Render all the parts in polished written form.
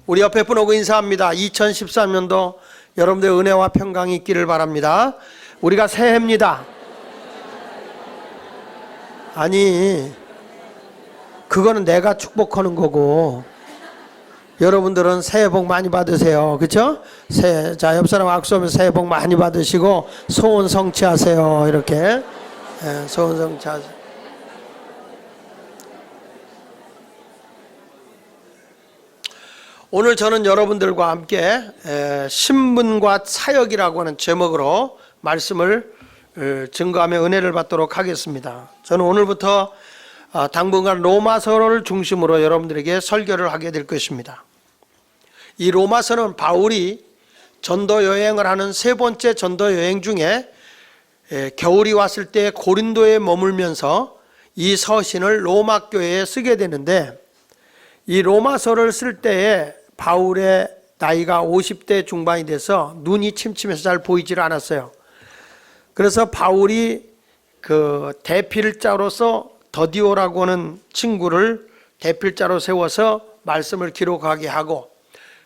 우리 옆에 분 오고 인사합니다. 2013년도 여러분들의 은혜와 평강이 있기를 바랍니다. 우리가 새해입니다. 아니, 그거는 내가 축복하는 거고 여러분들은 새해 복 많이 받으세요. 그렇죠? 자, 옆 사람 악수하면서 새해 복 많이 받으시고 소원 성취하세요. 이렇게 소원 성취하세요. 오늘 저는 여러분들과 함께 신분과 사역이라고 하는 제목으로 말씀을 증거하며 은혜를 받도록 하겠습니다. 저는 오늘부터 당분간 로마서를 중심으로 여러분들에게 설교를 하게 될 것입니다. 이 로마서는 바울이 전도 여행을 하는 세 번째 전도 여행 중에 겨울이 왔을 때 고린도에 머물면서 이 서신을 로마 교회에 쓰게 되는데, 이 로마서를 쓸 때에 바울의 나이가 50대 중반이 돼서 눈이 침침해서 잘 보이질 않았어요. 그래서 바울이 그 대필자로서 더디오라고 하는 친구를 대필자로 세워서 말씀을 기록하게 하고,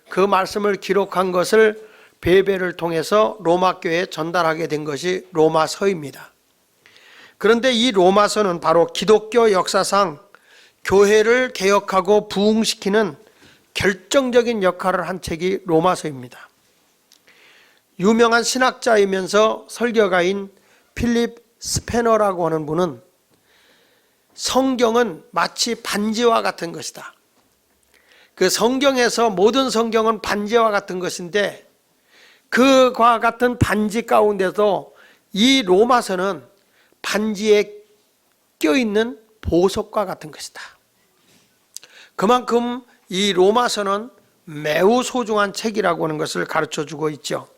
그 말씀을 기록한 것을 베베를 통해서 로마 교회에 전달하게 된 것이 로마서입니다. 그런데 이 로마서는 바로 기독교 역사상 교회를 개혁하고 부흥시키는 결정적인 역할을 한 책이 로마서입니다. 유명한 신학자이면서 설교가인 필립 스패너라고 하는 분은 성경은 마치 반지와 같은 것이다. 그 성경에서 모든 성경은 반지와 같은 것인데, 그와 같은 반지 가운데도 이 로마서는 반지에 껴있는 보석과 같은 것이다. 그만큼 이 로마서는 매우 소중한 책이라고 하는 것을 가르쳐주고 있죠.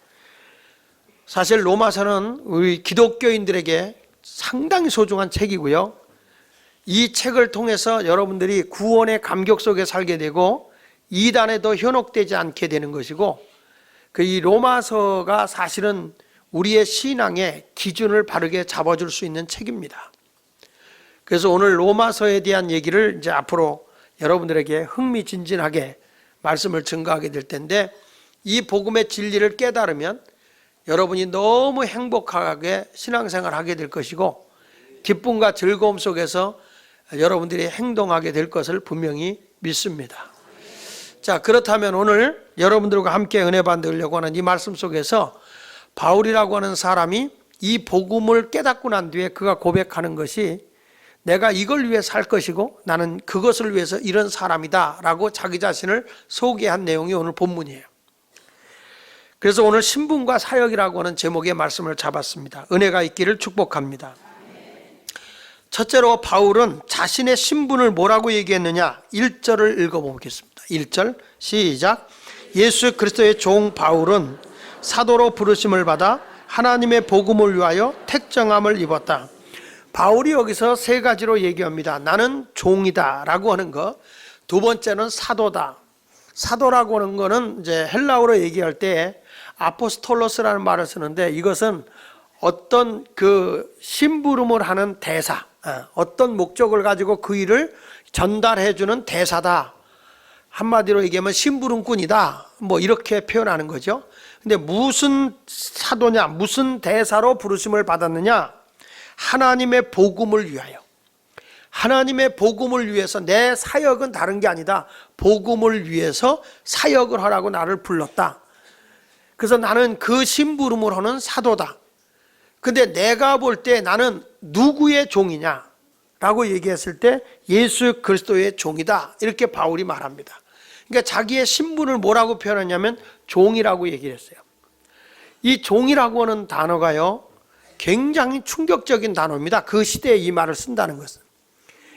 사실 로마서는 우리 기독교인들에게 상당히 소중한 책이고요. 이 책을 통해서 여러분들이 구원의 감격 속에 살게 되고 이단에도 현혹되지 않게 되는 것이고, 이 로마서가 사실은 우리의 신앙의 기준을 바르게 잡아줄 수 있는 책입니다. 그래서 오늘 로마서에 대한 얘기를 이제 앞으로 여러분들에게 흥미진진하게 말씀을 증거하게 될 텐데, 이 복음의 진리를 깨달으면 여러분이 너무 행복하게 신앙생활을 하게 될 것이고, 기쁨과 즐거움 속에서 여러분들이 행동하게 될 것을 분명히 믿습니다. 자, 그렇다면 오늘 여러분들과 함께 은혜 받으려고 하는 이 말씀 속에서 바울이라고 하는 사람이 이 복음을 깨닫고 난 뒤에 그가 고백하는 것이, 내가 이걸 위해 살 것이고 나는 그것을 위해서 이런 사람이다 라고 자기 자신을 소개한 내용이 오늘 본문이에요. 그래서 오늘 신분과 사역이라고 하는 제목의 말씀을 잡았습니다. 은혜가 있기를 축복합니다. 첫째로 바울은 자신의 신분을 뭐라고 얘기했느냐, 1절을 읽어보겠습니다. 1절 시작. 예수 그리스도의 종 바울은 사도로 부르심을 받아 하나님의 복음을 위하여 택정함을 입었다. 바울이 여기서 세 가지로 얘기합니다. 나는 종이다 라고 하는 것, 두 번째는 사도다. 사도라고 하는 거는 이제 헬라어로 얘기할 때 아포스톨로스라는 말을 쓰는데, 이것은 어떤 그 심부름을 하는 대사, 어떤 목적을 가지고 그 일을 전달해 주는 대사다. 한마디로 얘기하면 심부름꾼이다, 뭐 이렇게 표현하는 거죠. 근데 무슨 사도냐, 무슨 대사로 부르심을 받았느냐, 하나님의 복음을 위하여. 하나님의 복음을 위해서, 내 사역은 다른 게 아니다, 복음을 위해서 사역을 하라고 나를 불렀다. 그래서 나는 그 심부름을 하는 사도다. 근데 내가 볼 때 나는 누구의 종이냐 라고 얘기했을 때 예수 그리스도의 종이다, 이렇게 바울이 말합니다. 그러니까 자기의 신분을 뭐라고 표현하냐면 종이라고 얘기를 했어요. 이 종이라고 하는 단어가요, 굉장히 충격적인 단어입니다. 그 시대에 이 말을 쓴다는 것은.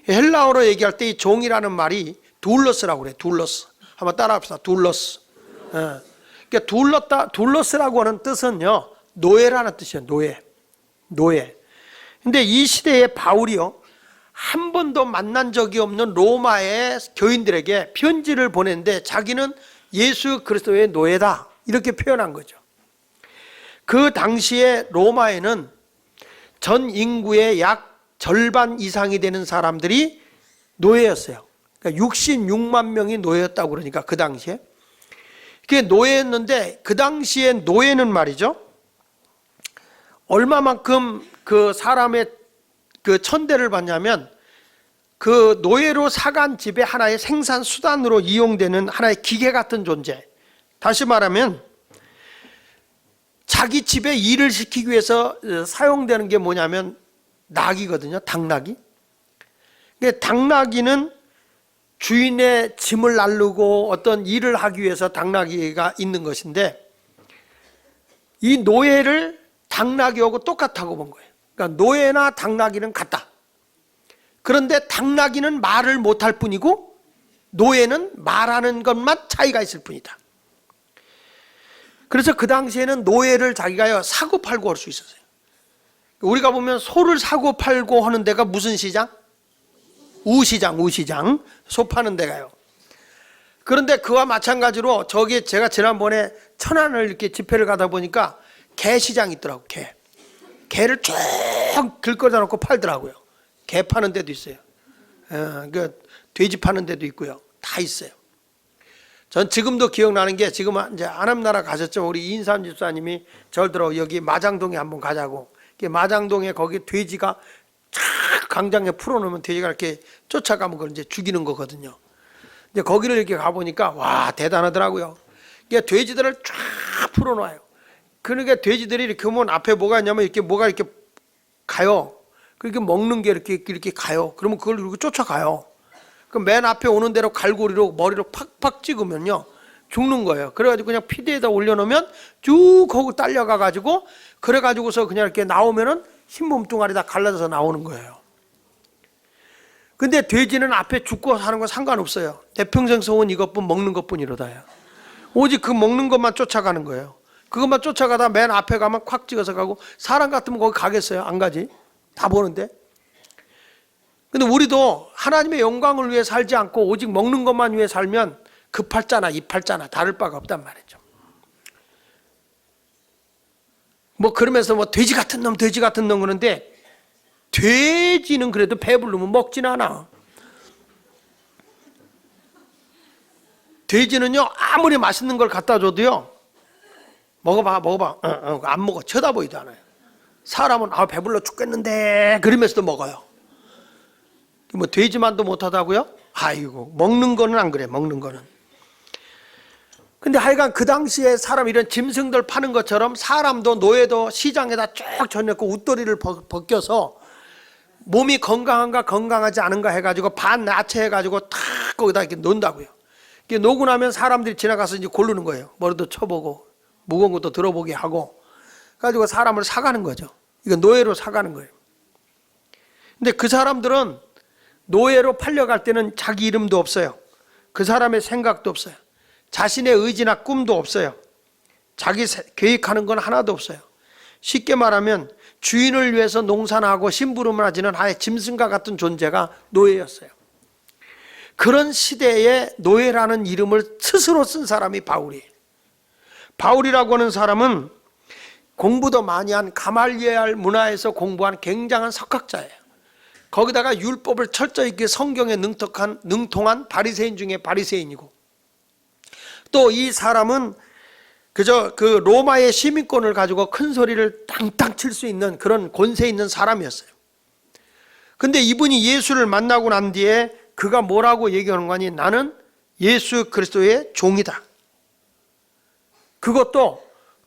헬라어로 얘기할 때 이 종이라는 말이 둘러스라고 그래요. 둘러스. 한번 따라합시다. 둘러스. 그러니까 둘러스라고 하는 뜻은요, 노예라는 뜻이에요. 노예. 근데 이 시대에 바울이요, 한 번도 만난 적이 없는 로마의 교인들에게 편지를 보냈는데 자기는 예수 그리스도의 노예다, 이렇게 표현한 거죠. 그 당시에 로마에는 전 인구의 약 절반 이상이 되는 사람들이 노예였어요. 그러니까 66만 명이 노예였다고 그러니까 그 당시에. 그게 노예였는데 그 당시에 노예는 말이죠, 얼마만큼 그 사람의 그 천대를 받냐면 그 노예로 사간 집의 하나의 생산 수단으로 이용되는 하나의 기계 같은 존재. 다시 말하면 자기 집에 일을 시키기 위해서 사용되는 게 뭐냐면 나귀거든요. 당나귀. 당나귀는 주인의 짐을 나르고 어떤 일을 하기 위해서 당나귀가 있는 것인데, 이 노예를 당나귀하고 똑같다고 본 거예요. 그러니까 노예나 당나귀는 같다. 그런데 당나귀는 말을 못할 뿐이고 노예는 말하는 것만 차이가 있을 뿐이다. 그래서 그 당시에는 노예를 자기가 사고 팔고 할 수 있었어요. 우리가 보면 소를 사고 팔고 하는 데가 무슨 시장? 우시장, 우시장. 소 파는 데가요. 그런데 그와 마찬가지로 저기 제가 지난번에 천안을 이렇게 집회를 가다 보니까 개 시장이 있더라고. 개를 쭉 길거리에 놓고 팔더라고요. 개 파는 데도 있어요. 그 돼지 파는 데도 있고요. 다 있어요. 전 지금도 기억나는 게, 지금 이제 안암나라 가셨죠. 우리 이인삼 집사님이 저를 들어 여기 마장동에 한번 가자고. 마장동에 거기 돼지가 쫙 강장에 풀어놓으면 돼지가 이렇게 쫓아가면 그걸 이제 죽이는 거거든요. 이제 거기를 이렇게 가보니까 와, 대단하더라고요. 이게 돼지들을 쫙 풀어놔요. 그러니까 돼지들이 이렇게 보면 앞에 뭐가 있냐면 이렇게 뭐가 이렇게 가요. 그렇게 먹는 게 이렇게 가요. 그러면 그걸 이렇게 쫓아가요. 그럼 맨 앞에 오는 대로 갈고리로 머리로 팍팍 찍으면요 죽는 거예요. 그래가지고 그냥 피대에다 올려놓으면 쭉 거기 딸려가가지고, 그래가지고서 그냥 이렇게 나오면은 흰몸뚱아리 다 갈라져서 나오는 거예요. 근데 돼지는 앞에 죽고 사는 건 상관없어요. 내 평생 소원 이것뿐, 먹는 것뿐이로다요. 오직 그 먹는 것만 쫓아가는 거예요. 그것만 쫓아가다 맨 앞에 가면 콱 찍어서 가고, 사람 같으면 거기 가겠어요? 안 가지. 다 보는데. 근데 우리도 하나님의 영광을 위해 살지 않고 오직 먹는 것만 위해 살면 급할자나 이팔자나 다를 바가 없단 말이죠. 뭐 그러면서 뭐 돼지 같은 놈 그러는데, 돼지는 그래도 배부르면 먹진 않아. 돼지는요 아무리 맛있는 걸 갖다 줘도요 먹어봐 안 먹어. 쳐다보지도 않아요. 사람은 배불러 죽겠는데 그러면서도 먹어요. 뭐 돼지만도 못하다고요? 아이고, 먹는 거는 안 그래. 먹는 거는. 근데 하여간 그 당시에 사람 이런 짐승들 파는 것처럼 사람도 노예도 시장에다 쭉 져놓고 웃도리를 벗겨서 몸이 건강한가 건강하지 않은가 해가지고 반 나체해가지고 탁 거기다 이렇게 놓는다고요. 이게 놓고 나면 사람들이 지나가서 이제 고르는 거예요. 머리도 쳐보고 무거운 것도 들어보게 하고 가지고 사람을 사가는 거죠. 이거 노예로 사가는 거예요. 근데 그 사람들은 노예로 팔려갈 때는 자기 이름도 없어요. 그 사람의 생각도 없어요. 자신의 의지나 꿈도 없어요. 자기 계획하는 건 하나도 없어요. 쉽게 말하면 주인을 위해서 농사나 하고 심부름을 하지는 아예 짐승과 같은 존재가 노예였어요. 그런 시대에 노예라는 이름을 스스로 쓴 사람이 바울이에요. 바울이라고 하는 사람은 공부도 많이 한 가말리엘 문화에서 공부한 굉장한 석학자예요. 거기다가 율법을 철저히 있게 성경에 능통한 바리새인 중에 바리새인이고, 또 이 사람은 그저 그 로마의 시민권을 가지고 큰 소리를 땅땅 칠 수 있는 그런 권세 있는 사람이었어요. 근데 이분이 예수를 만나고 난 뒤에 그가 뭐라고 얘기하는 거니? 나는 예수 그리스도의 종이다. 그것도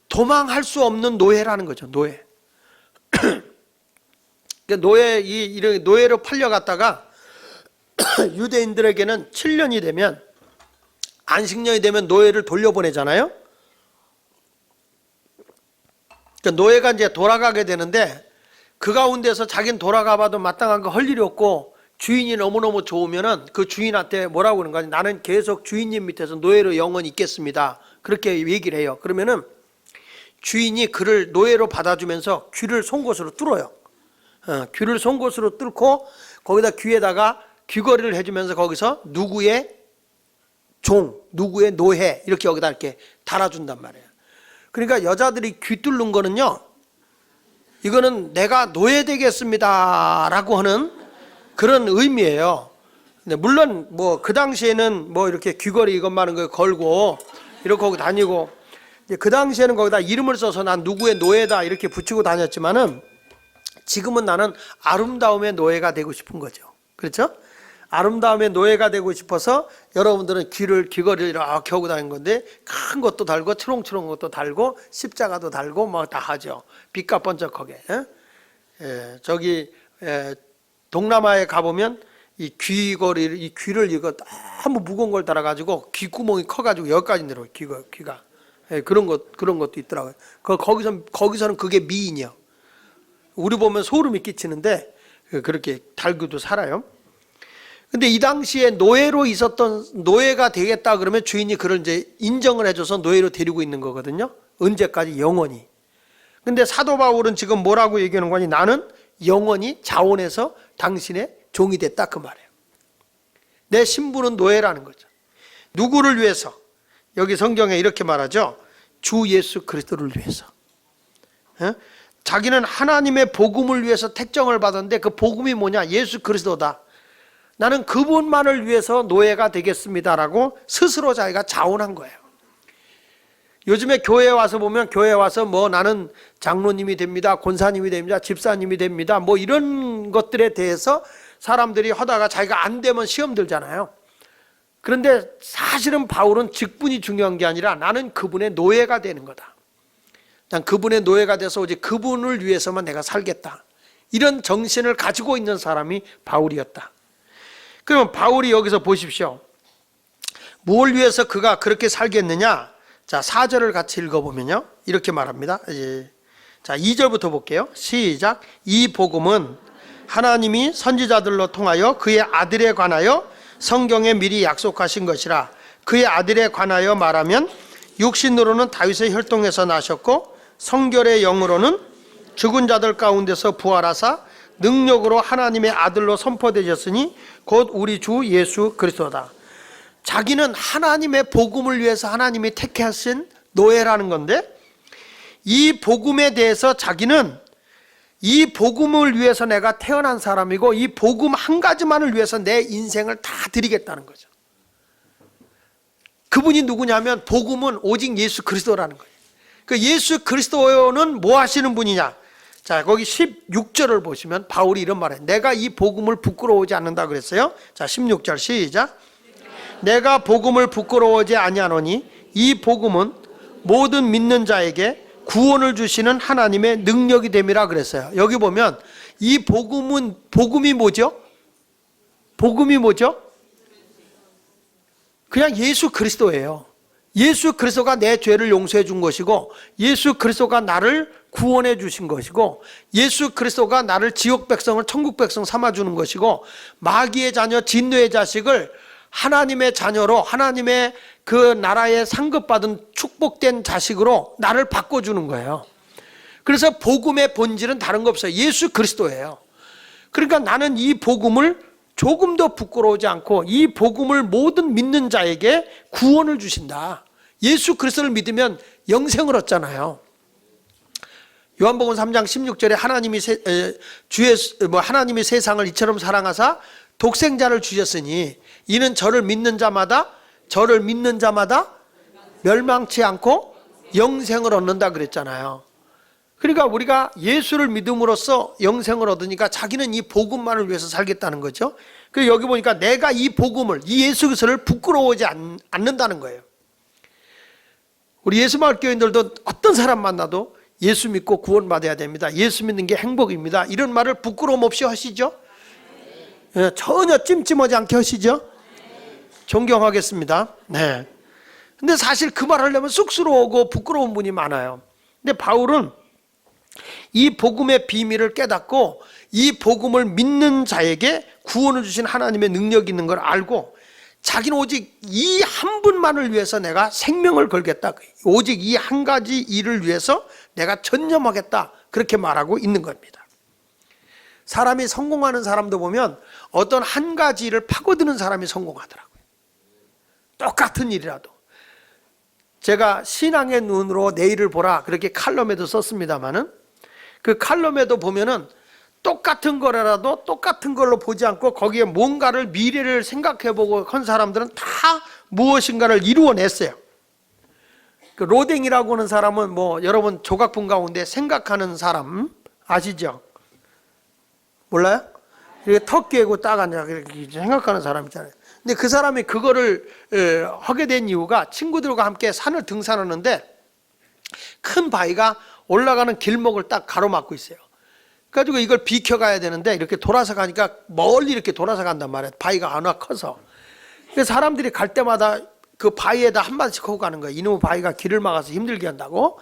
도망할 수 없는 노예라는 거죠. 노예. 노예로 팔려갔다가 유대인들에게는 7년이 되면, 안식년이 되면 노예를 돌려보내잖아요. 그러니까 노예가 이제 돌아가게 되는데, 그 가운데서 자기는 돌아가봐도 마땅한 거 할 일이 없고 주인이 너무너무 좋으면은 그 주인한테 뭐라고 그러는 거지? 나는 계속 주인님 밑에서 노예로 영원히 있겠습니다. 그렇게 얘기를 해요. 그러면은 주인이 그를 노예로 받아주면서 귀를 송곳으로 뚫어요. 귀를 송곳으로 뚫고 거기다 귀에다가 귀걸이를 해주면서 거기서 누구의 종, 누구의 노예 이렇게 여기다 이렇게 달아준단 말이에요. 그러니까 여자들이 귀 뚫는 거는요, 이거는 내가 노예되겠습니다 라고 하는 그런 의미예요. 근데 물론 뭐 그 당시에는 뭐 이렇게 귀걸이 이것만 거 걸고 이렇게 거기 다니고, 이제 그 당시에는 거기다 이름을 써서 난 누구의 노예다 이렇게 붙이고 다녔지만은 지금은 나는 아름다움의 노예가 되고 싶은 거죠. 그렇죠? 아름다움의 노예가 되고 싶어서 여러분들은 귀걸이를 이렇게 하고 다니는 건데, 큰 것도 달고 초롱초롱 것도 달고 십자가도 달고 뭐 다 하죠. 빛과 번쩍하게. 저기 동남아에 가보면 이 귀걸이를, 이 귀를 이거 너무 무거운 걸 달아가지고 귀구멍이 커가지고 여기까지 내려요. 귀가. 그런 것도 있더라고요. 거기서는 그게 미인이요. 우리 보면 소름이 끼치는데 그렇게 달고도 살아요. 근데 이 당시에 노예로 있었던, 노예가 되겠다 그러면 주인이 그걸 이제 인정을 해줘서 노예로 데리고 있는 거거든요. 언제까지? 영원히. 근데 사도 바울은 지금 뭐라고 얘기하는 거니? 나는 영원히 자원해서 당신의 종이 됐다, 그 말이에요. 내 신분은 노예라는 거죠. 누구를 위해서? 여기 성경에 이렇게 말하죠. 주 예수 그리스도를 위해서. 자기는 하나님의 복음을 위해서 택정을 받았는데 그 복음이 뭐냐? 예수 그리스도다. 나는 그분만을 위해서 노예가 되겠습니다라고 스스로 자기가 자원한 거예요. 요즘에 교회에 와서 보면, 교회에 와서 뭐 나는 장로님이 됩니다, 권사님이 됩니다, 집사님이 됩니다, 뭐 이런 것들에 대해서 사람들이 하다가 자기가 안 되면 시험 들잖아요. 그런데 사실은 바울은 직분이 중요한 게 아니라 나는 그분의 노예가 되는 거다. 난 그분의 노예가 돼서 오직 그분을 위해서만 내가 살겠다. 이런 정신을 가지고 있는 사람이 바울이었다. 그러면 바울이 여기서 보십시오. 뭘 위해서 그가 그렇게 살겠느냐? 자, 4절을 같이 읽어보면요, 이렇게 말합니다. 자, 2절부터 볼게요. 시작. 이 복음은 하나님이 선지자들로 통하여 그의 아들에 관하여 성경에 미리 약속하신 것이라. 그의 아들에 관하여 말하면 육신으로는 다윗의 혈통에서 나셨고 성결의 영으로는 죽은 자들 가운데서 부활하사 능력으로 하나님의 아들로 선포되셨으니 곧 우리 주 예수 그리스도다. 자기는 하나님의 복음을 위해서 하나님이 택하신 노예라는 건데, 이 복음에 대해서 자기는 이 복음을 위해서 내가 태어난 사람이고 이 복음 한 가지만을 위해서 내 인생을 다 드리겠다는 거죠. 그분이 누구냐면 복음은 오직 예수 그리스도라는 거예요. 그 예수 그리스도는 뭐 하시는 분이냐? 자, 거기 16절을 보시면 바울이 이런 말을 해요. 내가 이 복음을 부끄러워하지 않는다 그랬어요. 자, 16절 시작. 내가 복음을 부끄러워하지 아니하노니 이 복음은 모든 믿는 자에게 구원을 주시는 하나님의 능력이 됨이라 그랬어요. 여기 보면 이 복음이 뭐죠? 복음이 뭐죠? 그냥 예수 그리스도예요. 예수 그리스도가 내 죄를 용서해 준 것이고, 예수 그리스도가 나를 구원해 주신 것이고, 예수 그리스도가 나를 지옥 백성을 천국 백성 삼아주는 것이고, 마귀의 자녀 진노의 자식을 하나님의 자녀로, 하나님의 그 나라에 상급받은 축복된 자식으로 나를 바꿔주는 거예요. 그래서 복음의 본질은 다른 거 없어요. 예수 그리스도예요. 그러니까 나는 이 복음을 조금도 부끄러워하지 않고 이 복음을 모든 믿는 자에게 구원을 주신다. 예수 그리스도를 믿으면 영생을 얻잖아요. 요한복음 3장 16절에 하나님이 세상을 이처럼 사랑하사 독생자를 주셨으니 이는 저를 믿는 자마다 멸망치 않고 영생을 얻는다 그랬잖아요. 그러니까 우리가 예수를 믿음으로써 영생을 얻으니까 자기는 이 복음만을 위해서 살겠다는 거죠. 그리고 여기 보니까 내가 이 복음을, 이 예수 그리스도를 부끄러워하지 않는다는 거예요. 우리 예수마을 교인들도 어떤 사람 만나도 예수 믿고 구원받아야 됩니다, 예수 믿는 게 행복입니다, 이런 말을 부끄러움 없이 하시죠? 전혀 찜찜하지 않게 하시죠? 존경하겠습니다. 네. 근데 사실 그 말 하려면 쑥스러워하고 부끄러운 분이 많아요. 근데 바울은 이 복음의 비밀을 깨닫고 이 복음을 믿는 자에게 구원을 주신 하나님의 능력이 있는 걸 알고, 자기는 오직 이 한 분만을 위해서 내가 생명을 걸겠다, 오직 이 한 가지 일을 위해서 내가 전념하겠다, 그렇게 말하고 있는 겁니다. 사람이 성공하는 사람도 보면 어떤 한 가지 일을 파고드는 사람이 성공하더라고요. 똑같은 일이라도. 제가 신앙의 눈으로 내일을 보라, 그렇게 칼럼에도 썼습니다마는, 그 칼럼에도 보면은 똑같은 거라도 똑같은 걸로 보지 않고 거기에 뭔가를, 미래를 생각해보고 한 사람들은 다 무엇인가를 이루어냈어요. 그 로댕이라고 하는 사람은 뭐 여러분 조각품 가운데 생각하는 사람 아시죠? 몰라요? 이렇게 턱 깨고 딱 앉아 이렇게 생각하는 사람 있잖아요. 근데 그 사람이 그거를 하게 된 이유가 친구들과 함께 산을 등산하는데 큰 바위가 올라가는 길목을 딱 가로막고 있어요. 그래가지고 이걸 비켜가야 되는데 이렇게 돌아서 가니까 멀리 이렇게 돌아서 간단 말이에요. 바위가 워낙 커서. 그래서 사람들이 갈 때마다 그 바위에다 한 마디씩 하고 가는 거예요. 이놈의 바위가 길을 막아서 힘들게 한다고.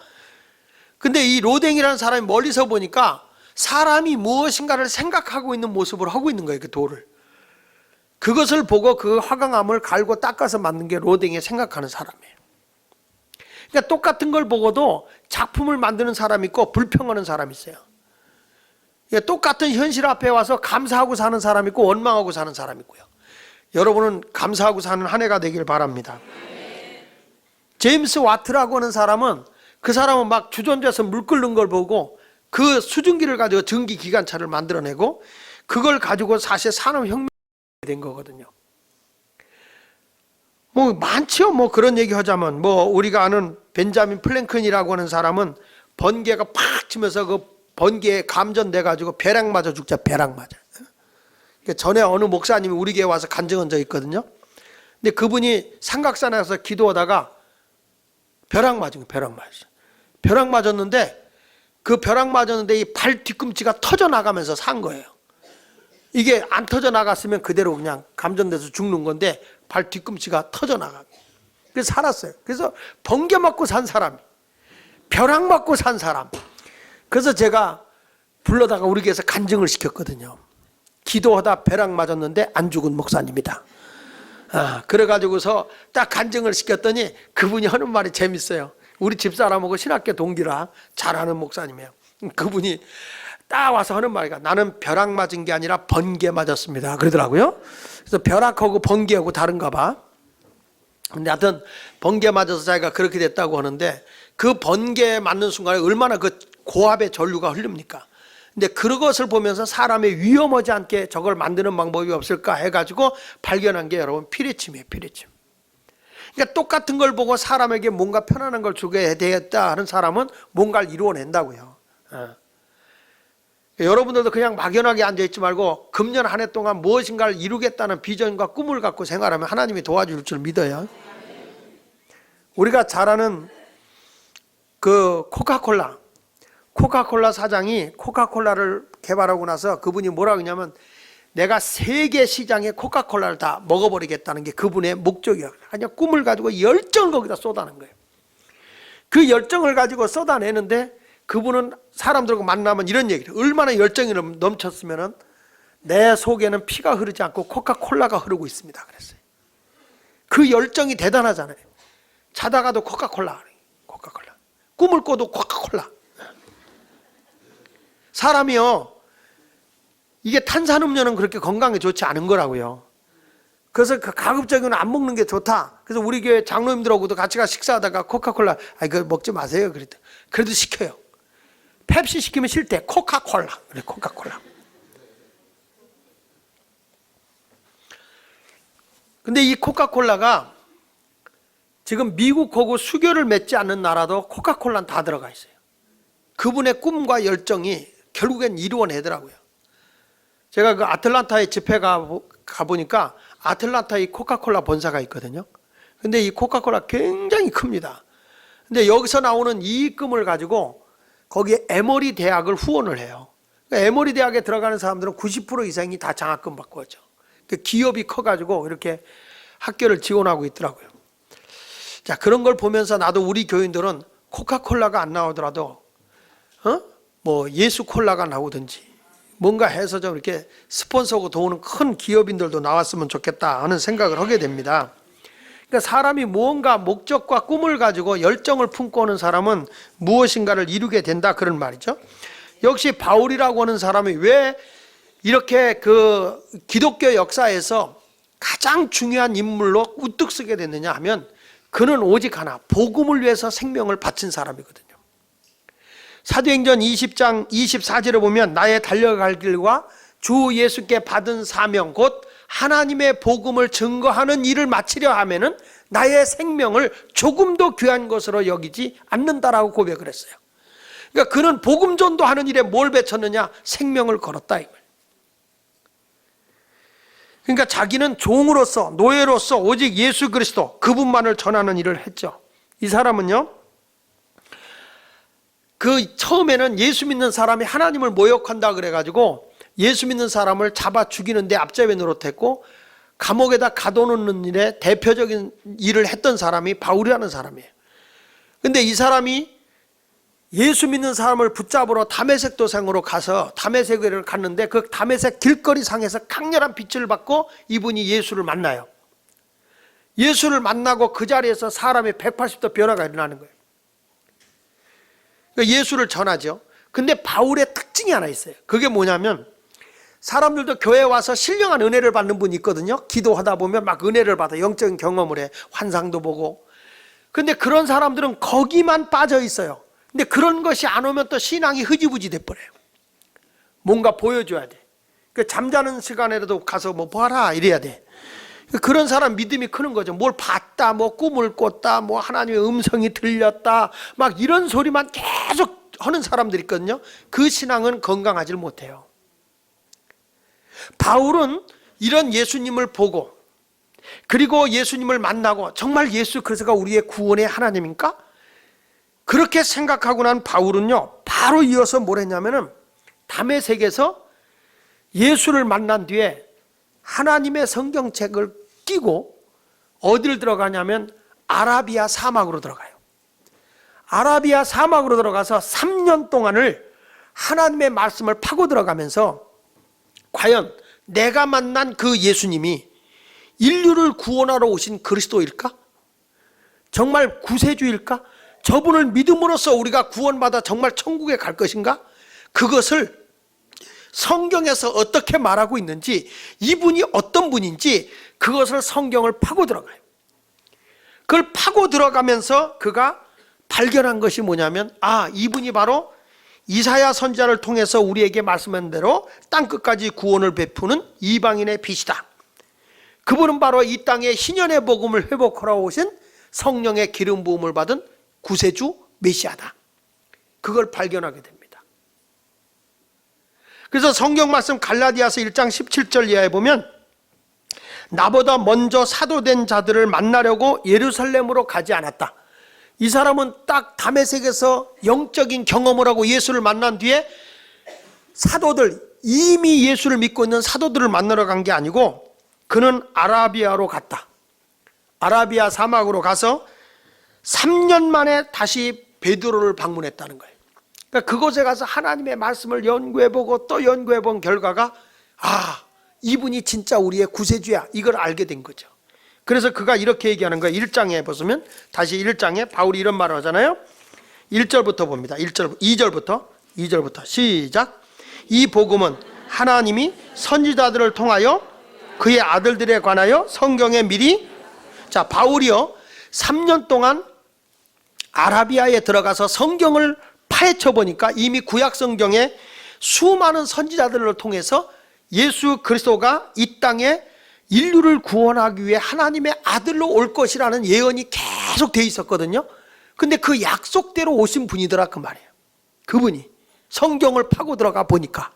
근데 이 로댕이라는 사람이 멀리서 보니까 사람이 무엇인가를 생각하고 있는 모습을 하고 있는 거예요. 그 돌을. 그것을 보고 그 화강암을 갈고 닦아서 만든 게 로댕이 생각하는 사람이에요. 그러니까 똑같은 걸 보고도 작품을 만드는 사람이 있고 불평하는 사람이 있어요. 그러니까 똑같은 현실 앞에 와서 감사하고 사는 사람이 있고 원망하고 사는 사람이 있고요. 여러분은 감사하고 사는 한 해가 되길 바랍니다. 제임스 와트라고 하는 사람은 그 사람은 막 주전자에서 물 끓는 걸 보고 그 수증기를 가지고 전기 기관차를 만들어내고 그걸 가지고 사실 산업혁명이 된 거거든요. 뭐 많죠. 뭐 그런 얘기 하자면 뭐 우리가 아는 벤자민 플랭클린이라고 하는 사람은 번개가 팍 치면서 그 번개에 감전돼 가지고 벼락 맞아 죽자. 벼락 맞아. 전에 어느 목사님이 우리 교회 와서 간증한 적 있거든요. 근데 그분이 삼각산에 가서 기도하다가 벼락 맞은 거예요. 벼락 맞았어요. 벼락 맞았는데 그 벼락 맞았는데 이 발 뒤꿈치가 터져 나가면서 산 거예요. 이게 안 터져 나갔으면 그대로 그냥 감전돼서 죽는 건데 발 뒤꿈치가 터져 나가고 그래서 살았어요. 그래서 번개 맞고 산 사람, 벼락 맞고 산 사람. 그래서 제가 불러다가 우리 교회에서 간증을 시켰거든요. 기도하다 벼락 맞았는데 안 죽은 목사님이다. 그래가지고서 딱 간증을 시켰더니 그분이 하는 말이 재밌어요. 우리 집사람하고 신학교 동기라 잘하는 목사님이에요. 그분이 딱 와서 하는 말이가 나는 벼락 맞은 게 아니라 번개 맞았습니다. 그러더라고요. 그래서 벼락하고 번개하고 다른가 봐. 근데 하여튼 번개 맞아서 자기가 그렇게 됐다고 하는데 그 번개 맞는 순간에 얼마나 그 고압의 전류가 흐릅니까? 근데 그것을 보면서 사람이 위험하지 않게 저걸 만드는 방법이 없을까 해가지고 발견한 게 여러분 피레침이에요. 피레침. 그러니까 똑같은 걸 보고 사람에게 뭔가 편안한 걸 주게 되겠다 하는 사람은 뭔가를 이루어낸다고요. 여러분들도 그냥 막연하게 앉아있지 말고 금년 한 해 동안 무엇인가를 이루겠다는 비전과 꿈을 갖고 생활하면 하나님이 도와줄 줄 믿어요. 우리가 잘 아는 그 코카콜라 사장이 코카콜라를 개발하고 나서 그분이 뭐라고 했냐면 내가 세계 시장에 코카콜라를 다 먹어버리겠다는 게 그분의 목적이야. 그냥 꿈을 가지고 열정을 거기다 쏟아낸 거예요. 그 열정을 가지고 쏟아내는데 그분은 사람들과 만나면 이런 얘기를 해요. 얼마나 열정이 넘쳤으면 내 속에는 피가 흐르지 않고 코카콜라가 흐르고 있습니다. 그랬어요. 그 열정이 대단하잖아요. 자다가도 코카콜라. 꿈을 꿔도 코카콜라. 사람이요, 이게 탄산음료는 그렇게 건강에 좋지 않은 거라고요. 그래서 그 가급적이면 안 먹는 게 좋다. 그래서 우리 교회 장로님들하고도 같이 가 식사하다가 코카콜라, 그거 먹지 마세요. 그래도 시켜요. 펩시 시키면 싫대. 코카콜라. 그래, 코카콜라. 근데 이 코카콜라가 지금 미국하고 수교를 맺지 않는 나라도 코카콜라는 다 들어가 있어요. 그분의 꿈과 열정이 결국엔 이루어내더라고요. 제가 그 아틀란타에 집회 가보니까 아틀란타에 코카콜라 본사가 있거든요. 근데 이 코카콜라 굉장히 큽니다. 근데 여기서 나오는 이익금을 가지고 거기에 에머리 대학을 후원을 해요. 그러니까 에머리 대학에 들어가는 사람들은 90% 이상이 다 장학금 받고 하죠. 기업이 커가지고 이렇게 학교를 지원하고 있더라고요. 자, 그런 걸 보면서 나도 우리 교인들은 코카콜라가 안 나오더라도 뭐 예수콜라가 나오든지 뭔가 해서 좀 이렇게 스폰서고 도우는 큰 기업인들도 나왔으면 좋겠다 하는 생각을 하게 됩니다. 그러니까 사람이 무언가 목적과 꿈을 가지고 열정을 품고 오는 사람은 무엇인가를 이루게 된다 그런 말이죠. 역시 바울이라고 하는 사람이 왜 이렇게 그 기독교 역사에서 가장 중요한 인물로 우뚝 서게 됐느냐 하면 그는 오직 하나, 복음을 위해서 생명을 바친 사람이거든요. 사도행전 20장 24절에 보면 나의 달려갈 길과 주 예수께 받은 사명 곧 하나님의 복음을 증거하는 일을 마치려 하면은 나의 생명을 조금도 귀한 것으로 여기지 않는다라고 고백을 했어요. 그러니까 그는 복음 전도하는 일에 뭘 바쳤느냐? 생명을 걸었다 이 말. 그러니까 자기는 종으로서, 노예로서 오직 예수 그리스도 그분만을 전하는 일을 했죠. 이 사람은요, 그 처음에는 예수 믿는 사람이 하나님을 모욕한다 그래가지고 예수 믿는 사람을 잡아 죽이는데 앞잡이 노릇했고, 감옥에다 가둬놓는 일에 대표적인 일을 했던 사람이 바울이라는 사람이에요. 근데 이 사람이 예수 믿는 사람을 붙잡으러 다메섹 도상으로 가서 다메섹을 갔는데, 그 다메섹 길거리 상에서 강렬한 빛을 받고 이분이 예수를 만나요. 예수를 만나고 그 자리에서 사람의 180도 변화가 일어나는 거예요. 그러니까 예수를 전하죠. 근데 바울의 특징이 하나 있어요. 그게 뭐냐면, 사람들도 교회에 와서 신령한 은혜를 받는 분이 있거든요. 기도하다 보면 막 은혜를 받아 영적인 경험을 해. 환상도 보고. 근데 그런 사람들은 거기만 빠져 있어요. 근데 그런 것이 안 오면 또 신앙이 흐지부지 돼버려요. 뭔가 보여줘야 돼. 그 잠자는 시간에라도 가서 뭐 봐라 이래야 돼. 그런 사람 믿음이 크는 거죠. 뭘 봤다, 뭐 꿈을 꿨다, 뭐 하나님의 음성이 들렸다, 막 이런 소리만 계속 하는 사람들이 있거든요. 그 신앙은 건강하지 못해요. 바울은 이런 예수님을 보고, 그리고 예수님을 만나고, 정말 예수 그리스도가 우리의 구원의 하나님입니까? 그렇게 생각하고 난 바울은요, 바로 이어서 뭘 했냐면은 다메섹에서 예수를 만난 뒤에 하나님의 성경책을 끼고 어디를 들어가냐면 아라비아 사막으로 들어가요. 아라비아 사막으로 들어가서 3년 동안을 하나님의 말씀을 파고 들어가면서, 과연 내가 만난 그 예수님이 인류를 구원하러 오신 그리스도일까? 정말 구세주일까? 저분을 믿음으로써 우리가 구원받아 정말 천국에 갈 것인가? 그것을 성경에서 어떻게 말하고 있는지, 이분이 어떤 분인지 그것을 성경을 파고 들어가요. 그걸 파고 들어가면서 그가 발견한 것이 뭐냐면, 아, 이분이 바로 이사야 선지자를 통해서 우리에게 말씀한 대로 땅끝까지 구원을 베푸는 이방인의 빛이다. 그분은 바로 이 땅에 희년의 복음을 회복하러 오신 성령의 기름 부음을 받은 구세주 메시아다. 그걸 발견하게 됩니다. 그래서 성경 말씀 갈라디아서 1장 17절 이하에 보면, 나보다 먼저 사도된 자들을 만나려고 예루살렘으로 가지 않았다. 이 사람은 딱 다메섹에서 영적인 경험을 하고 예수를 만난 뒤에 사도들, 이미 예수를 믿고 있는 사도들을 만나러 간 게 아니고, 그는 아라비아로 갔다. 아라비아 사막으로 가서 3년 만에 다시 베드로를 방문했다는 거예요. 그러니까 그곳에 가서 하나님의 말씀을 연구해보고 또 연구해본 결과가, 아, 이분이 진짜 우리의 구세주야, 이걸 알게 된 거죠. 그래서 그가 이렇게 얘기하는 거예요. 1장에 보시면, 다시 1장에 바울이 이런 말을 하잖아요. 1절부터 봅니다. 2절부터 시작. 이 복음은 하나님이 선지자들을 통하여 그의 아들들에 관하여 성경에 미리, 자, 바울이요 3년 동안 아라비아에 들어가서 성경을 파헤쳐 보니까 이미 구약 성경에 수많은 선지자들을 통해서 예수 그리스도가 이 땅에 인류를 구원하기 위해 하나님의 아들로 올 것이라는 예언이 계속 돼 있었거든요. 근데 그 약속대로 오신 분이더라 그 말이에요. 그분이 성경을 파고 들어가 보니까.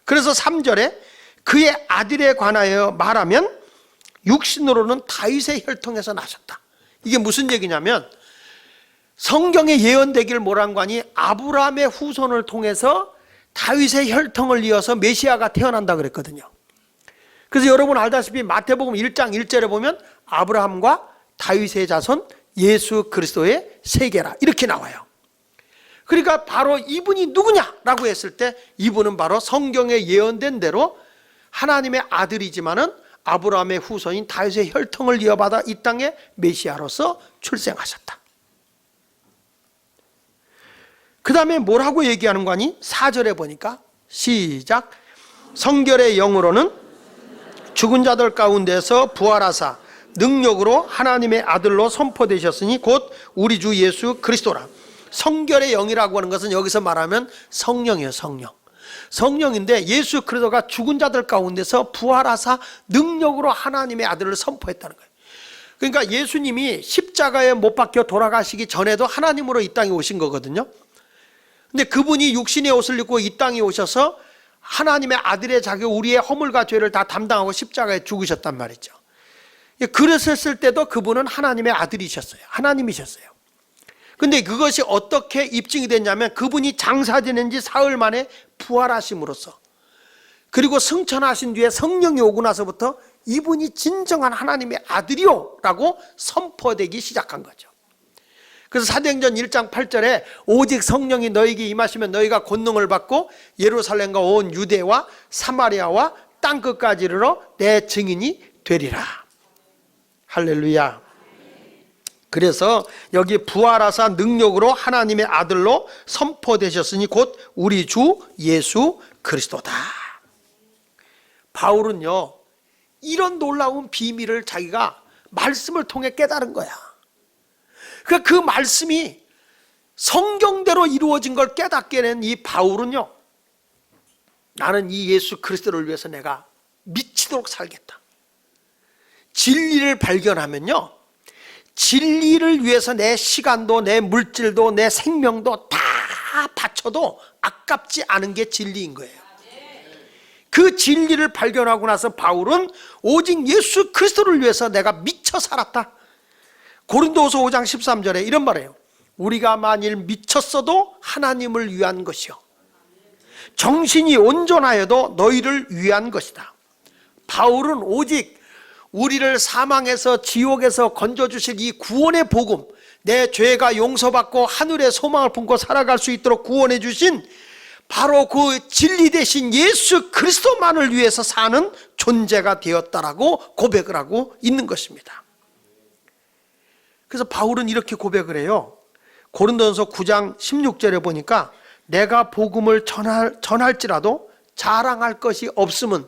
그래서 3절에 그의 아들에 관하여 말하면 육신으로는 다윗의 혈통에서 나셨다. 이게 무슨 얘기냐면, 성경에 예언되기를 뭐란 거니, 아브라함의 후손을 통해서 다윗의 혈통을 이어서 메시아가 태어난다 그랬거든요. 그래서 여러분 알다시피 마태복음 1장 1절에 보면 아브라함과 다윗의 자손 예수 그리스도의 세계라 이렇게 나와요. 그러니까 바로 이분이 누구냐라고 했을 때, 이분은 바로 성경에 예언된 대로 하나님의 아들이지만은 아브라함의 후손인 다윗의 혈통을 이어받아 이 땅에 메시아로서 출생하셨다. 그 다음에 뭐라고 얘기하는 거니? 4절에 보니까 시작. 성결의 영으로는 죽은 자들 가운데서 부활하사 능력으로 하나님의 아들로 선포되셨으니 곧 우리 주 예수 그리스도라. 성결의 영이라고 하는 것은 여기서 말하면 성령이에요. 성령. 성령인데 예수 그리스도가 죽은 자들 가운데서 부활하사 능력으로 하나님의 아들을 선포했다는 거예요. 그러니까 예수님이 십자가에 못 박혀 돌아가시기 전에도 하나님으로 이 땅에 오신 거거든요. 근데 그분이 육신의 옷을 입고 이 땅에 오셔서 하나님의 아들의 자격, 우리의 허물과 죄를 다 담당하고 십자가에 죽으셨단 말이죠. 그랬을 때도 그분은 하나님의 아들이셨어요. 하나님이셨어요. 근데 그것이 어떻게 입증이 됐냐면 그분이 장사 지낸 지 사흘 만에 부활하심으로써, 그리고 승천하신 뒤에 성령이 오고 나서부터 이분이 진정한 하나님의 아들이요 라고 선포되기 시작한 거죠. 그래서 사도행전 1장 8절에 오직 성령이 너희에게 임하시면 너희가 권능을 받고 예루살렘과 온 유대와 사마리아와 땅끝까지 이르러 내 증인이 되리라. 할렐루야. 그래서 여기 부활하사 능력으로 하나님의 아들로 선포되셨으니 곧 우리 주 예수 그리스도다. 바울은요, 이런 놀라운 비밀을 자기가 말씀을 통해 깨달은 거야. 그러니까 그 말씀이 성경대로 이루어진 걸 깨닫게 된 이 바울은요, 나는 이 예수 그리스도를 위해서 내가 미치도록 살겠다. 진리를 발견하면요, 진리를 위해서 내 시간도 내 물질도 내 생명도 다 바쳐도 아깝지 않은 게 진리인 거예요. 그 진리를 발견하고 나서 바울은 오직 예수 그리스도를 위해서 내가 미쳐 살았다. 고린도후서 5장 13절에 이런 말이에요. 우리가 만일 미쳤어도 하나님을 위한 것이요 정신이 온전하여도 너희를 위한 것이다. 바울은 오직 우리를 사망에서 지옥에서 건져주실 이 구원의 복음, 내 죄가 용서받고 하늘의 소망을 품고 살아갈 수 있도록 구원해 주신 바로 그 진리 대신 예수 그리스도만을 위해서 사는 존재가 되었다라고 고백을 하고 있는 것입니다. 그래서 바울은 이렇게 고백을 해요. 고린도전서 9장 16절에 보니까 내가 복음을 전할지라도 자랑할 것이 없음은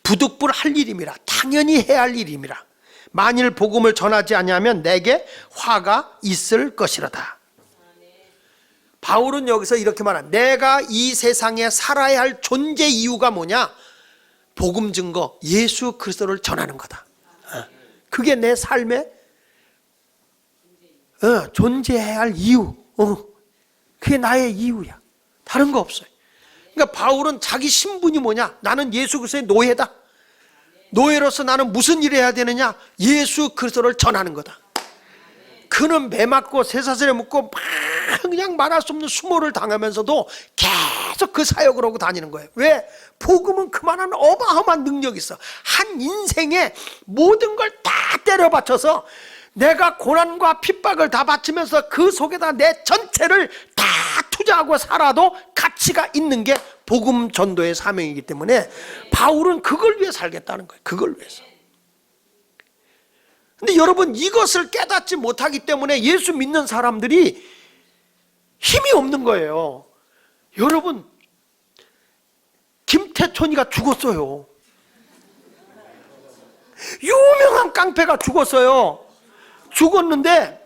부득불할 일임이라, 당연히 해야 할 일임이라. 만일 복음을 전하지 아니하면 내게 화가 있을 것이라다. 바울은 여기서 이렇게 말합니다. 내가 이 세상에 살아야 할 존재 이유가 뭐냐? 복음 증거 예수 그리스도를 전하는 거다. 그게 내 삶의 존재해야 할 이유. 그게 나의 이유야. 다른 거 없어요. 그러니까 바울은 자기 신분이 뭐냐? 나는 예수 그리스도의 노예다. 노예로서 나는 무슨 일을 해야 되느냐? 예수 그리스도를 전하는 거다. 그는 매 맞고 쇠사슬에 묶고 막 그냥 말할 수 없는 수모를 당하면서도 계속 그 사역을 하고 다니는 거예요. 왜? 복음은 그만한 어마어마한 능력이 있어. 한 인생에 모든 걸 다 때려 바쳐서 내가 고난과 핍박을 다 바치면서 그 속에다 내 전체를 다 투자하고 살아도 가치가 있는 게 복음 전도의 사명이기 때문에 바울은 그걸 위해 살겠다는 거예요. 그걸 위해서. 근데 여러분, 이것을 깨닫지 못하기 때문에 예수 믿는 사람들이 힘이 없는 거예요. 여러분, 김태촌이가 죽었어요. 유명한 깡패가 죽었어요. 죽었는데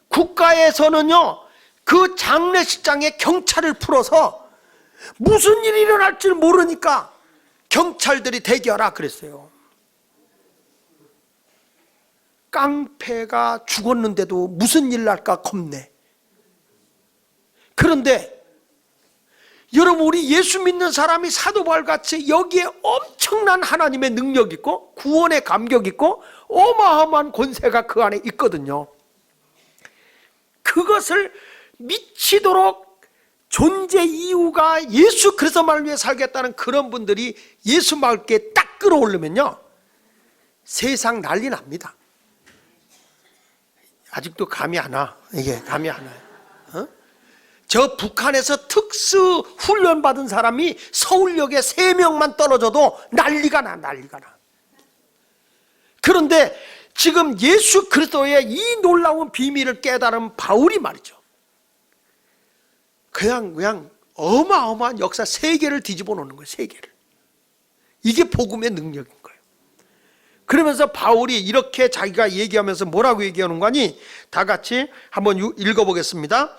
국가에서는요, 그 장례식장에 경찰을 풀어서 무슨 일이 일어날지 모르니까 경찰들이 대기하라 그랬어요. 깡패가 죽었는데도 무슨 일 날까 겁내. 그런데 여러분, 우리 예수 믿는 사람이 사도 바울같이 여기에 엄청난 하나님의 능력 있고 구원의 감격 있고 어마어마한 권세가 그 안에 있거든요. 그것을 미치도록 존재 이유가 예수 그리스도만을 위해 살겠다는 그런 분들이 예수 마을교회에 딱 끌어오르면요, 세상 난리 납니다. 아직도 감이 안 와. 이게 감이 안 와요. 저 북한에서 특수 훈련 받은 사람이 서울역에 3명만 떨어져도 난리가 나. 그런데 지금 예수 그리스도의 이 놀라운 비밀을 깨달은 바울이 말이죠, 그냥 어마어마한 역사 세계를 뒤집어 놓는 거예요. 세계를. 이게 복음의 능력인 거예요. 그러면서 바울이 이렇게 자기가 얘기하면서 뭐라고 얘기하는 거니? 다 같이 한번 읽어보겠습니다.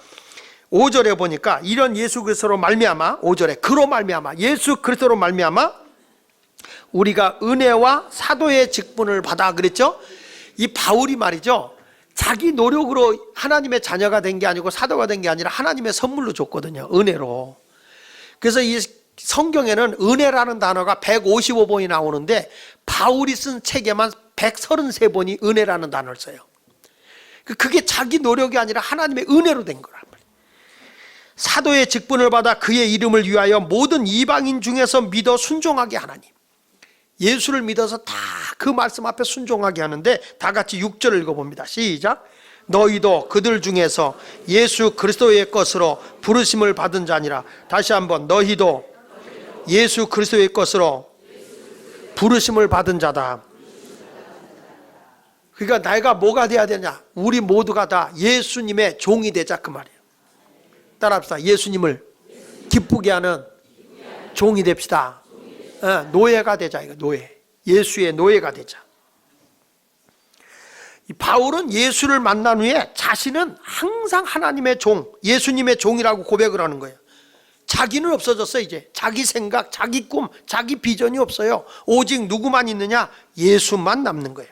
5절에 보니까 이런 예수 그리스도로 말미암아, 5절에 그로 말미암아, 예수 그리스도로 말미암아 우리가 은혜와 사도의 직분을 받아 그랬죠. 이 바울이 말이죠, 자기 노력으로 하나님의 자녀가 된 게 아니고 사도가 된 게 아니라 하나님의 선물로 줬거든요. 은혜로. 그래서 이 성경에는 은혜라는 단어가 155번이 나오는데 바울이 쓴 책에만 133번이 은혜라는 단어를 써요. 그게 자기 노력이 아니라 하나님의 은혜로 된 거란 말이에요. 사도의 직분을 받아 그의 이름을 위하여 모든 이방인 중에서 믿어 순종하게 하나님. 예수를 믿어서 다 그 말씀 앞에 순종하게 하는데, 다 같이 6절을 읽어봅니다. 시작. 너희도 그들 중에서 예수 그리스도의 것으로 부르심을 받은 자니라. 다시 한번, 너희도 예수 그리스도의 것으로 부르심을 받은 자다. 그러니까 내가 뭐가 돼야 되냐? 우리 모두가 다 예수님의 종이 되자, 그 말이에요. 따라합시다. 예수님을 기쁘게 하는 종이 됩시다. 노예가 되자, 이거 노예. 예수의 노예가 되자. 이 바울은 예수를 만난 후에 자신은 항상 하나님의 종, 예수님의 종이라고 고백을 하는 거예요. 자기는 없어졌어요. 이제 자기 생각, 자기 꿈, 자기 비전이 없어요. 오직 누구만 있느냐? 예수만 남는 거예요.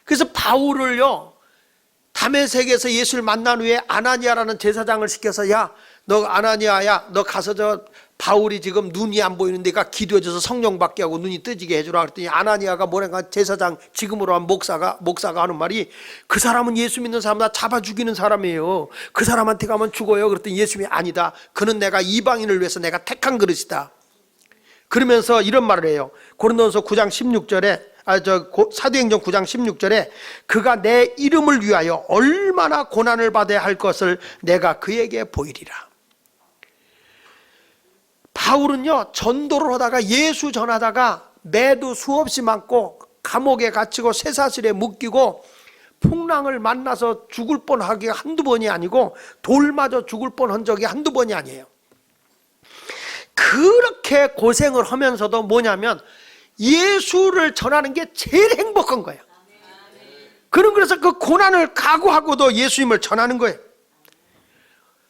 그래서 바울을요, 다메섹에서 예수를 만난 후에 아나니아라는 제사장을 시켜서, 야, 너 아나니아야, 너 가서 저 바울이 지금 눈이 안 보이는데가 기도해줘서 성령 받게 하고 눈이 뜨지게 해주라 그랬더니, 아나니아가 뭐랄까, 제사장, 지금으로 한 목사가 하는 말이, 그 사람은 예수 믿는 사람 다 잡아 죽이는 사람이에요. 그 사람한테 가면 죽어요. 그랬더니 예수님이, 아니다, 그는 내가 이방인을 위해서 내가 택한 그릇이다. 그러면서 이런 말을 해요. 고린도전서 9장 16절에 사도행전 9장 16절에 그가 내 이름을 위하여 얼마나 고난을 받아야 할 것을 내가 그에게 보이리라. 바울은요, 전도를 하다가, 예수 전하다가 매도 수없이 많고 감옥에 갇히고 쇠사슬에 묶이고 풍랑을 만나서 죽을 뻔하게 한두 번이 아니고 돌 맞아 죽을 뻔한 적이 한두 번이 아니에요. 그렇게 고생을 하면서도 뭐냐면 예수를 전하는 게 제일 행복한 거예요. 그래서 그 고난을 각오하고도 예수님을 전하는 거예요.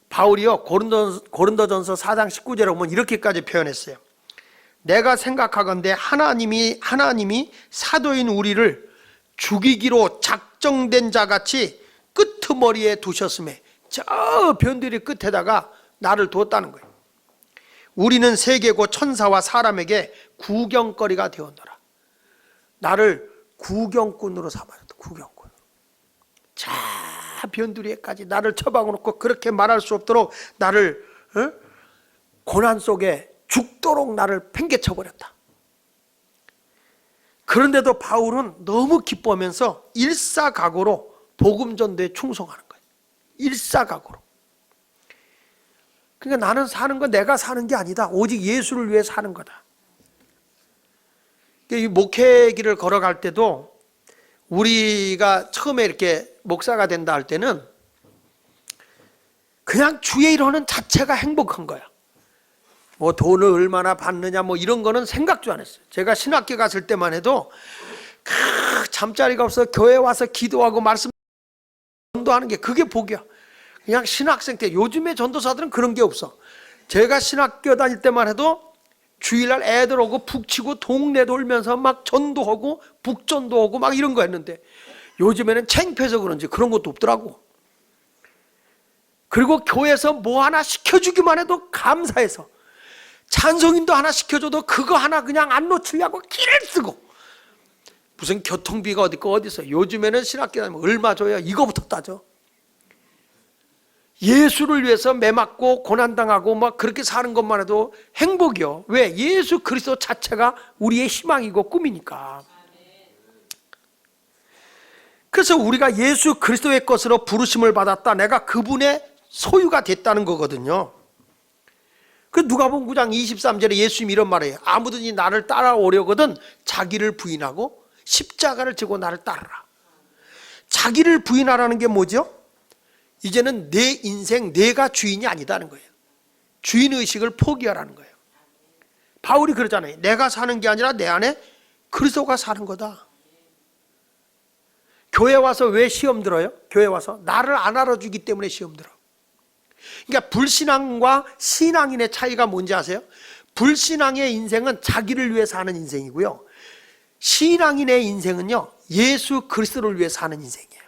바울이요, 고린도전서 4장 19절에 보면 이렇게까지 표현했어요. 내가 생각하건대 하나님이 사도인 우리를 죽이기로 작정된 자같이 끄트머리에 두셨음에, 저 변두리 끝에다가 나를 두었다는 거예요. 우리는 세계고 천사와 사람에게 구경거리가 되었노라. 나를 구경꾼으로 삼아줬다. 구경꾼. 자, 변두리에까지 나를 처박아놓고 그렇게 말할 수 없도록 나를 고난 속에 죽도록 나를 팽개쳐버렸다. 그런데도 바울은 너무 기뻐하면서 일사각오로 복음 전도에 충성하는 거예요. 일사각오로. 그러니까 나는 사는 건 내가 사는 게 아니다. 오직 예수를 위해 사는 거다. 이 목회 길을 걸어갈 때도 우리가 처음에 이렇게 목사가 된다 할 때는 그냥 주의 일 하는 자체가 행복한 거야. 뭐 돈을 얼마나 받느냐 뭐 이런 거는 생각도 안 했어요. 제가 신학교 갔을 때만 해도 잠자리가 없어 교회 와서 기도하고 말씀 전도하는 게 그게 복이야. 그냥 신학생 때, 요즘에 전도사들은 그런 게 없어. 제가 신학교 다닐 때만 해도 주일날 애들 오고 북치고 동네 돌면서 막 전도하고 북전도하고 막 이런 거 했는데, 요즘에는 창피해서 그런지 그런 것도 없더라고. 그리고 교회에서 뭐 하나 시켜주기만 해도 감사해서, 찬송인도 하나 시켜줘도 그거 하나 그냥 안 놓치려고 길을 쓰고, 무슨 교통비가 어디서. 요즘에는 신학교 다니면 얼마 줘요? 이거부터 따져. 예수를 위해서 매맞고 고난당하고 막 그렇게 사는 것만 해도 행복이요. 왜? 예수 그리스도 자체가 우리의 희망이고 꿈이니까. 그래서 우리가 예수 그리스도의 것으로 부르심을 받았다. 내가 그분의 소유가 됐다는 거거든요. 그 누가복음 9장 23절에 예수님이 이런 말이에요. 아무든지 나를 따라오려거든 자기를 부인하고 십자가를 지고 나를 따르라. 자기를 부인하라는 게 뭐죠? 이제는 내 인생 내가 주인이 아니다는 거예요. 주인의식을 포기하라는 거예요. 바울이 그러잖아요. 내가 사는 게 아니라 내 안에 그리스도가 사는 거다. 교회 와서 왜 시험 들어요? 교회 와서 나를 안 알아주기 때문에 시험 들어. 그러니까 불신앙과 신앙인의 차이가 뭔지 아세요? 불신앙의 인생은 자기를 위해 사는 인생이고요, 신앙인의 인생은요 예수 그리스도를 위해 사는 인생이에요.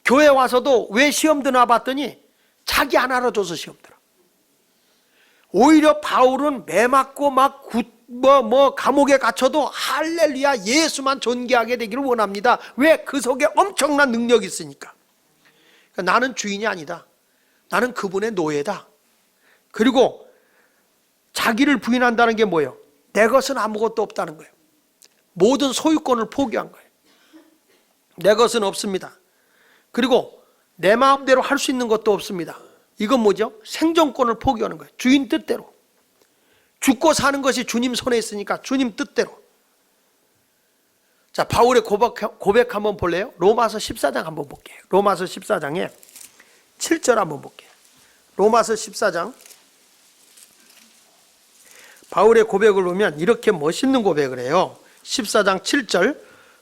교회 와서도 왜 시험 드나 봤더니 자기 안 알아줘서 시험 들어. 오히려 바울은 매 맞고 막 감옥에 갇혀도 할렐루야 예수만 존귀하게 되기를 원합니다. 왜? 그 속에 엄청난 능력이 있으니까. 그러니까 나는 주인이 아니다, 나는 그분의 노예다. 그리고 자기를 부인한다는 게 뭐예요? 내 것은 아무것도 없다는 거예요. 모든 소유권을 포기한 거예요. 내 것은 없습니다. 그리고 내 마음대로 할 수 있는 것도 없습니다. 이건 뭐죠? 생존권을 포기하는 거예요. 주인 뜻대로. 죽고 사는 것이 주님 손에 있으니까 주님 뜻대로. 자, 바울의 고백 한번 볼래요? 로마서 14장 한번 볼게요. 로마서 14장에 7절 한번 볼게요. 로마서 14장 바울의 고백을 보면 이렇게 멋있는 고백을 해요. 14장 7절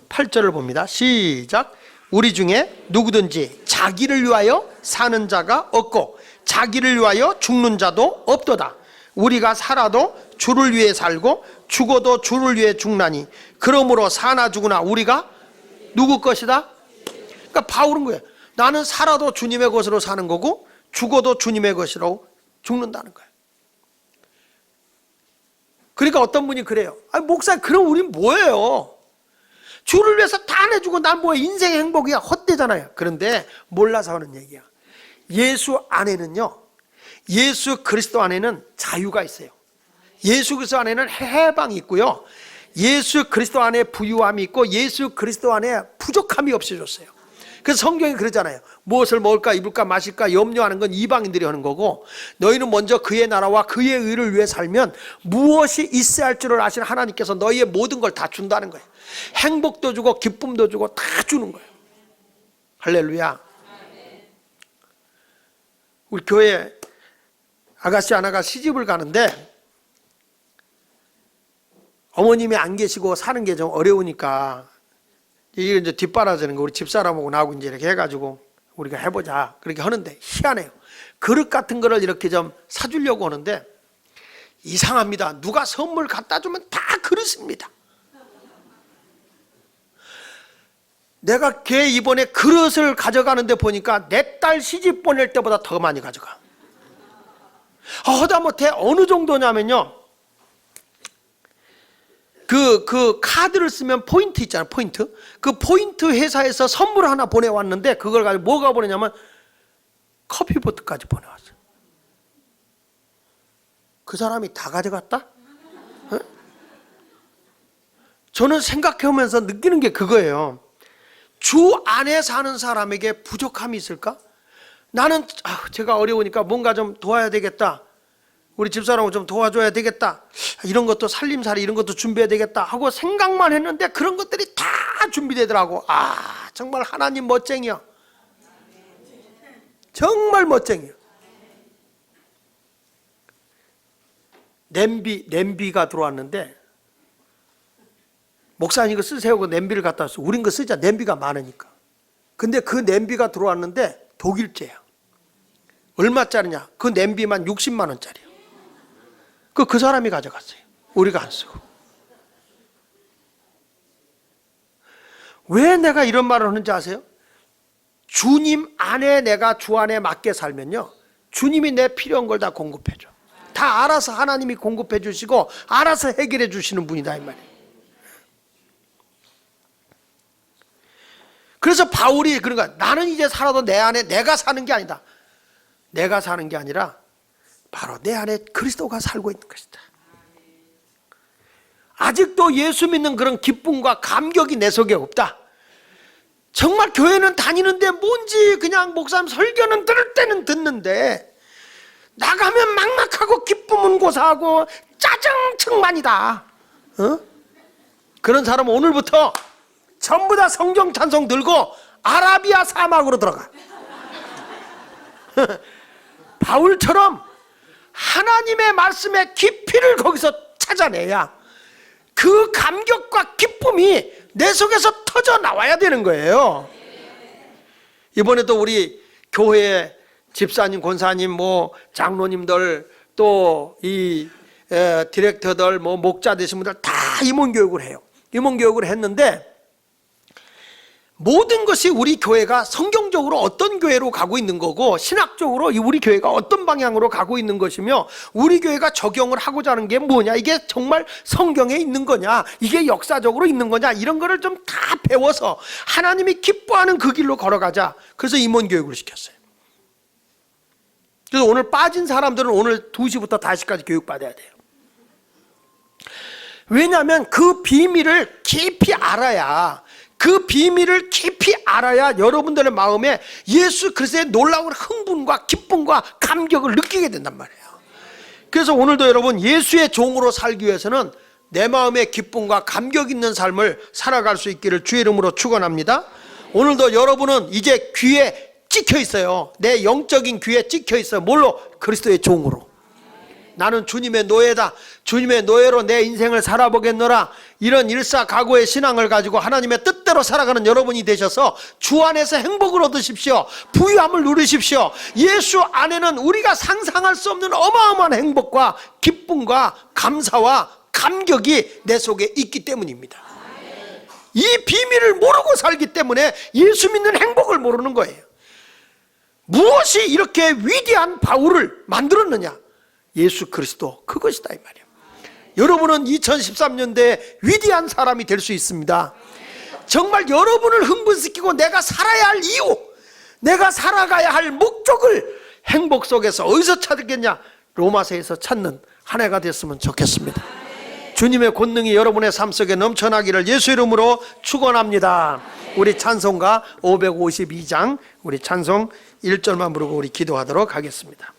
8절을 봅니다. 시작. 우리 중에 누구든지 자기를 위하여 사는 자가 없고 자기를 위하여 죽는 자도 없도다. 우리가 살아도 주를 위해 살고 죽어도 주를 위해 죽나니 그러므로 사나 죽으나 우리가 누구 것이다? 그러니까 바울은 거예요. 나는 살아도 주님의 것으로 사는 거고 죽어도 주님의 것으로 죽는다는 거예요. 그러니까 어떤 분이 그래요. 아니 목사님, 그럼 우린 뭐예요? 주를 위해서 다 내주고 난 뭐야, 인생의 행복이야, 헛되잖아요. 그런데 몰라서 하는 얘기야. 예수 안에는요, 예수 그리스도 안에는 자유가 있어요. 예수 그리스도 안에는 해방이 있고요, 예수 그리스도 안에 부유함이 있고 예수 그리스도 안에 부족함이 없어졌어요. 그래서 성경이 그러잖아요. 무엇을 먹을까 입을까 마실까 염려하는 건 이방인들이 하는 거고 너희는 먼저 그의 나라와 그의 의를 위해 살면 무엇이 있어야 할 줄을 아시는 하나님께서 너희의 모든 걸 다 준다는 거예요. 행복도 주고 기쁨도 주고 다 주는 거예요. 할렐루야. 우리 교회 아가씨 하나가 시집을 가는데 어머님이 안 계시고 사는 게 좀 어려우니까 이게 이제 뒷바라지는 거 우리 집사람하고 나하고 이제 이렇게 해가지고 우리가 해보자 그렇게 하는데 희한해요. 그릇 같은 거를 이렇게 좀 사주려고 하는데 이상합니다. 누가 선물 갖다 주면 다 그릇입니다. 내가 걔 이번에 그릇을 가져가는데 보니까 내 딸 시집 보낼 때보다 더 많이 가져가. 하다못해 어느 정도냐면요, 그 카드를 쓰면 포인트 있잖아요. 포인트. 그 포인트 회사에서 선물 하나 보내왔는데 그걸 가지고 뭐가 보내냐면 커피포트까지 보내왔어요. 그 사람이 다 가져갔다? 어? 저는 생각해오면서 느끼는 게 그거예요. 주 안에 사는 사람에게 부족함이 있을까? 나는 제가 어려우니까 뭔가 좀 도와야 되겠다, 우리 집사람을 좀 도와줘야 되겠다, 이런 것도 살림살이 이런 것도 준비해야 되겠다 하고 생각만 했는데 그런 것들이 다 준비되더라고. 정말 하나님 멋쟁이야. 정말 멋쟁이야. 냄비가 들어왔는데 목사님 이거 쓰세요. 그 냄비를 갖다 왔어. 우린 거 쓰자. 냄비가 많으니까. 근데 그 냄비가 들어왔는데 독일제야. 얼마짜리냐? 그 냄비만 60만 원짜리야. 그 사람이 가져갔어요. 우리가 안 쓰고. 왜 내가 이런 말을 하는지 아세요? 주님 안에 내가 주 안에 맞게 살면요, 주님이 내 필요한 걸 다 공급해 줘. 다 알아서 하나님이 공급해 주시고 알아서 해결해 주시는 분이다 이 말이에요. 그래서 바울이 그러니까 나는 이제 살아도 내 안에 내가 사는 게 아니다. 내가 사는 게 아니라 바로 내 안에 그리스도가 살고 있는 것이다. 아직도 예수 믿는 그런 기쁨과 감격이 내 속에 없다. 정말 교회는 다니는데 뭔지 그냥 목사님 설교는 들을 때는 듣는데 나가면 막막하고 기쁨은 고사하고 짜증청만이다. 그런 사람은 오늘부터 전부 다 성경 찬송 들고 아라비아 사막으로 들어가. 바울처럼 하나님의 말씀의 깊이를 거기서 찾아내야 그 감격과 기쁨이 내 속에서 터져 나와야 되는 거예요. 이번에도 우리 교회에 집사님, 권사님, 뭐 장로님들 또 이 디렉터들, 뭐 목자 되신 분들 다 임원 교육을 해요. 임원 교육을 했는데 모든 것이 우리 교회가 성경적으로 어떤 교회로 가고 있는 거고 신학적으로 우리 교회가 어떤 방향으로 가고 있는 것이며 우리 교회가 적용을 하고자 하는 게 뭐냐, 이게 정말 성경에 있는 거냐, 이게 역사적으로 있는 거냐, 이런 거를 좀 다 배워서 하나님이 기뻐하는 그 길로 걸어가자. 그래서 임원 교육을 시켰어요. 그래서 오늘 빠진 사람들은 오늘 2시부터 5시까지 교육받아야 돼요. 왜냐하면 그 비밀을 깊이 알아야, 그 비밀을 깊이 알아야 여러분들의 마음에 예수 그리스도의 놀라운 흥분과 기쁨과 감격을 느끼게 된단 말이에요. 그래서 오늘도 여러분 예수의 종으로 살기 위해서는 내 마음에 기쁨과 감격 있는 삶을 살아갈 수 있기를 주의 이름으로 축원합니다. 오늘도 여러분은 이제 귀에 찍혀 있어요. 내 영적인 귀에 찍혀 있어요. 뭘로? 그리스도의 종으로. 나는 주님의 노예다. 주님의 노예로 내 인생을 살아보겠노라. 이런 일사각오의 신앙을 가지고 하나님의 뜻대로 살아가는 여러분이 되셔서 주 안에서 행복을 얻으십시오. 부유함을 누리십시오. 예수 안에는 우리가 상상할 수 없는 어마어마한 행복과 기쁨과 감사와 감격이 내 속에 있기 때문입니다. 이 비밀을 모르고 살기 때문에 예수 믿는 행복을 모르는 거예요. 무엇이 이렇게 위대한 바울을 만들었느냐? 예수 그리스도, 그것이다 이 말이에요. 여러분은 2013년대에 위대한 사람이 될 수 있습니다. 정말 여러분을 흥분시키고 내가 살아야 할 이유, 내가 살아가야 할 목적을 행복 속에서 어디서 찾겠냐? 로마서에서 찾는 한 해가 됐으면 좋겠습니다. 주님의 권능이 여러분의 삶 속에 넘쳐나기를 예수 이름으로 축원합니다. 우리 찬송가 552장 우리 찬송 1절만 부르고 우리 기도하도록 하겠습니다.